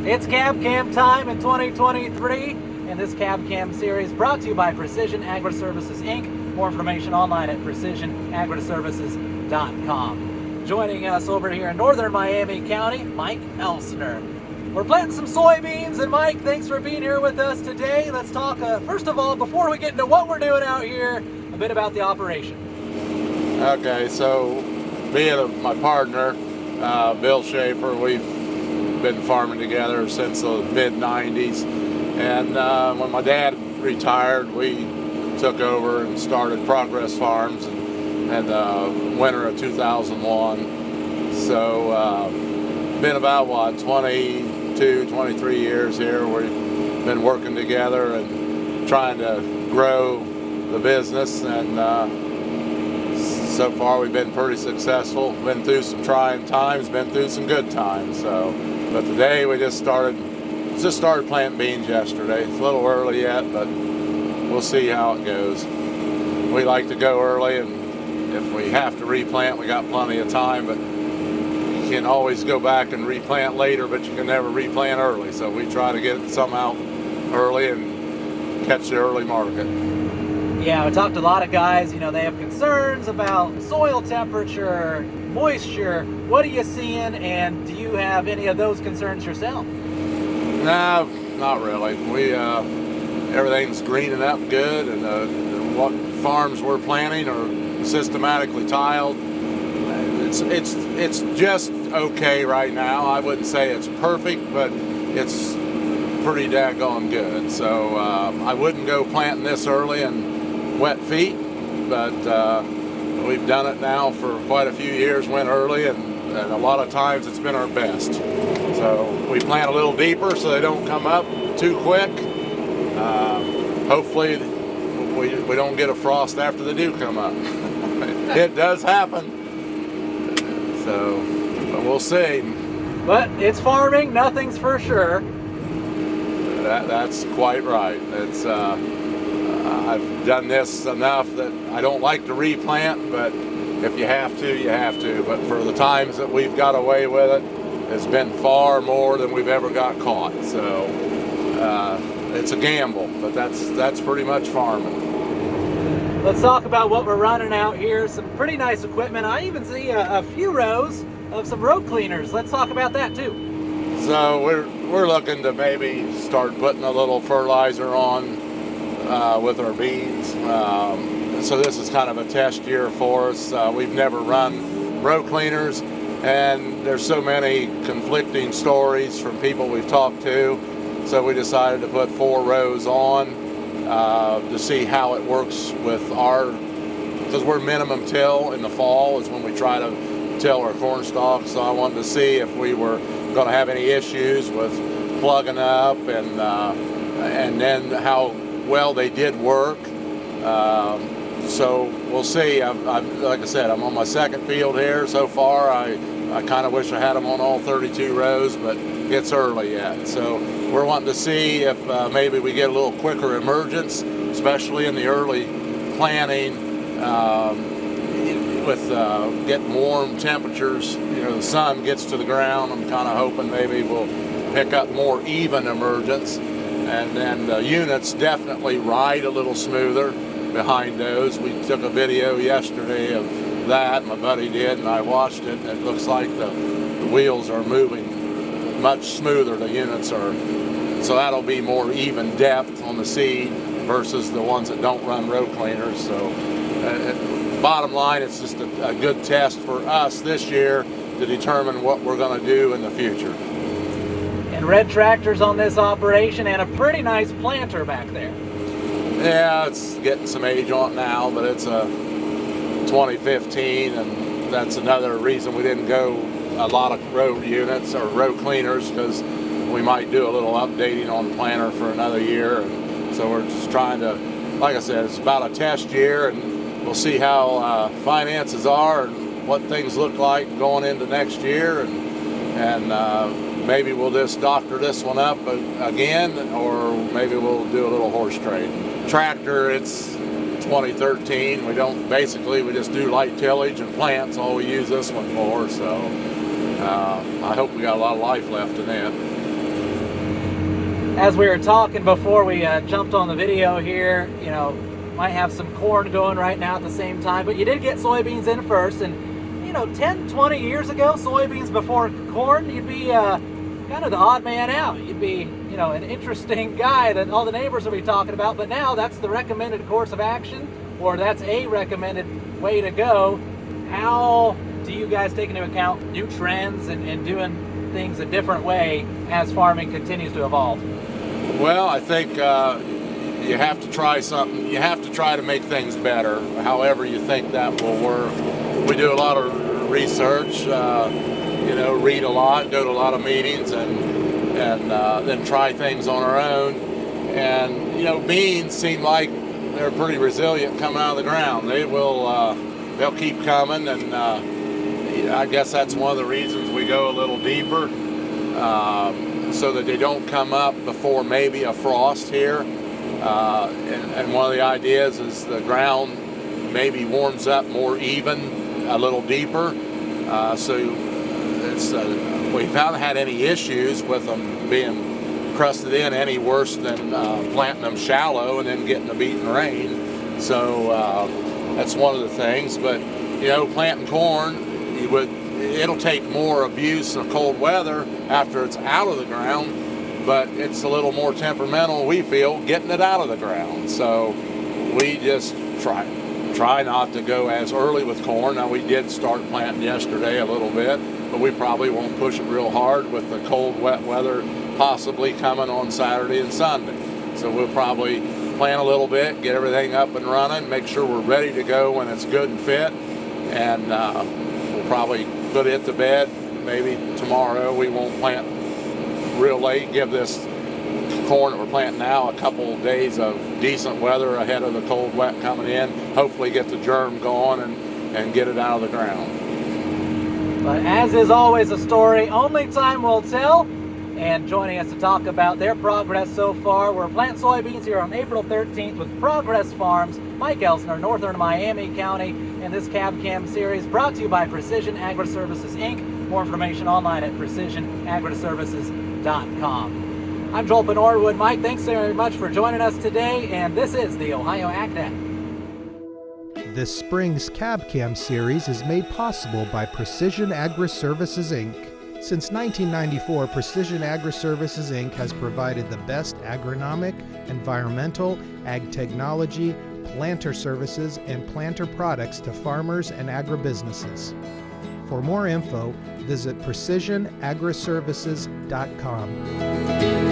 It's Cab Cam time in 2023, and this Cab Cam series brought to you by Precision Agri-Services Inc. More information online at precisionagriservices.com. Joining us over here in northern Miami County, Mike Elsner. We're planting some soybeans, and Mike, thanks for being here with us today. Let's talk, first of all, before we get into what we're doing out here, a bit about the operation. Okay, so me and my partner, Bill Schaefer, we've been farming together since the mid-90s. And when my dad retired, we took over and started Progress Farms in the winter of 2001. So been about, 22, 23 years here. We've been working together and trying to grow the business, and so far we've been pretty successful. Been through some trying times, been through some good times. But today we just started planting beans yesterday. It's a little early yet, but we'll see how it goes. We like to go early, and if we have to replant, we got plenty of time, but you can always go back and replant later, but you can never replant early. So we try to get some out early and catch the early market. Yeah, we talked to a lot of guys, they have concerns about soil temperature, moisture. What are you seeing, and do you have any of those concerns yourself? No, not really. Everything's greening up good, and what farms we're planting are systematically tiled. It's just okay right now. I wouldn't say it's perfect, but it's pretty daggone good. So I wouldn't go planting this early and wet feet, but we've done it now for quite a few years, went early, and a lot of times it's been our best. So we plant a little deeper so they don't come up too quick. Hopefully we don't get a frost after they do come up. It does happen, so but we'll see. But it's farming, nothing's for sure. That's quite right. It's I've done this enough that I don't like to replant, but if you have to, you have to. But for the times that we've got away with it, it's been far more than we've ever got caught. So it's a gamble, but that's pretty much farming. Let's talk about what we're running out here. Some pretty nice equipment. I even see a few rows of some row cleaners. Let's talk about that too. So we're looking to maybe start putting a little fertilizer on with our beans. So this is kind of a test year for us. We've never run row cleaners, and there's so many conflicting stories from people we've talked to. So we decided to put 4 rows on to see how it works with because we're minimum till in the fall is when we try to till our corn stalks. So I wanted to see if we were going to have any issues with plugging up, and then how well they did work. So we'll see. Like I said, I'm on my second field here so far. I kind of wish I had them on all 32 rows, but it's early yet. So we're wanting to see if maybe we get a little quicker emergence, especially in the early planting. With getting warm temperatures, the sun gets to the ground. I'm kind of hoping maybe we'll pick up more even emergence, and then the units definitely ride a little smoother behind those. We took a video yesterday of that, my buddy did, and I watched it, and it looks like the wheels are moving much smoother, the units are. So that'll be more even depth on the seed versus the ones that don't run row cleaners. So bottom line, it's just a good test for us this year to determine what we're going to do in the future. And red tractors on this operation, and a pretty nice planter back there. Yeah, it's getting some age on it now, but it's a 2015, and that's another reason we didn't go a lot of row units or row cleaners, because we might do a little updating on the planter for another year. And so we're just trying to, like I said, it's about a test year, and we'll see how finances are and what things look like going into next year, and maybe we'll just doctor this one up again, or maybe we'll do a little horse trade. Tractor, it's 2013. We just do light tillage and plants, all we use this one for. So I hope we got a lot of life left in it. as we were talking before we jumped on the video here, you know, might have some corn going right now at the same time, but you did get soybeans in first. And, you know, 10, 20 years ago, soybeans before corn, you'd be kind of the odd man out. You'd be, you know, an interesting guy that all the neighbors will be talking about. But now that's the recommended course of action, or that's a recommended way to go. How do you guys take into account new trends and doing things a different way as farming continues to evolve? Well, I think you have to try something. You have to try to make things better, however you think that will work. We do a lot of research, you know, read a lot, go to a lot of meetings, and then try things on our own. And, you know, beans seem like they're pretty resilient coming out of the ground. They will, they'll keep coming, and I guess that's one of the reasons we go a little deeper, so that they don't come up before maybe a frost here. And one of the ideas is the ground maybe warms up more even, a little deeper. So it's, we haven't had any issues with them being crusted in any worse than planting them shallow and then getting a beating rain. So that's one of the things. But, you know, planting corn, it'll take more abuse of cold weather after it's out of the ground, but it's a little more temperamental, we feel, getting it out of the ground. So we just try not to go as early with corn. Now, we did start planting yesterday a little bit, but we probably won't push it real hard with the cold, wet weather possibly coming on Saturday and Sunday. So we'll probably plant a little bit, get everything up and running, make sure we're ready to go when it's good and fit, and we'll probably put it to bed maybe tomorrow. We won't plant real late, give this corn that we're planting now a couple of days of decent weather ahead of the cold wet coming in, hopefully get the germ going and get it out of the ground. But as is always a story, only time will tell. And joining us to talk about their progress so far, we're planting soybeans here on April 13th with Progress Farms, Mike Elsner, northern Miami County, in this Cab Cam series brought to you by Precision Agri-Services, Inc. More information online at precisionagriservices.com. I'm Joel Norwood. Mike, thanks very much for joining us today, and this is the Ohio AgNet. This spring's Cab Cam series is made possible by Precision Agri-Services, Inc. Since 1994, Precision Agri-Services, Inc. has provided the best agronomic, environmental, ag technology, planter services, and planter products to farmers and agribusinesses. For more info, visit precisionagriservices.com.